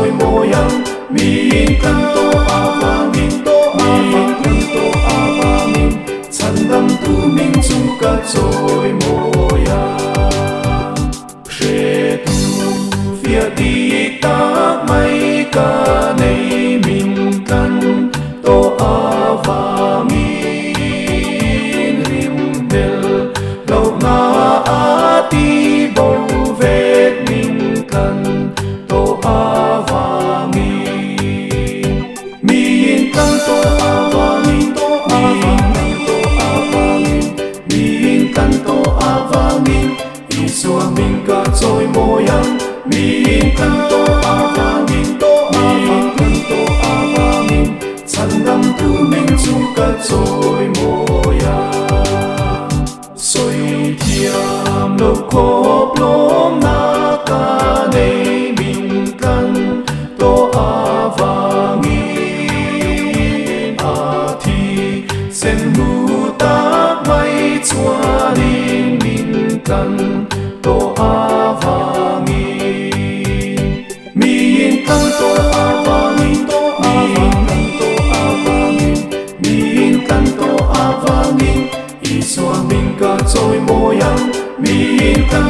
trôi moyang min kanto avangin min kanto avangin chandam tu min chu ka trôi moyang she tu phía đi ta mai ka nei min kan to avangin rim bel lâu na ati bo vet min kan to avangin min kan to avangin min kan to avangin isua min ka trôi moyang min kan to avangin min kan to avangin chandam tu min chu ka trôi moyang soi thiam lo khop lom na ka nei min kan to avangin a thi sen mu ta mai chuanin min kan to avangin min kan to avangin min kan to avangin isua min ka trôi moyang min kan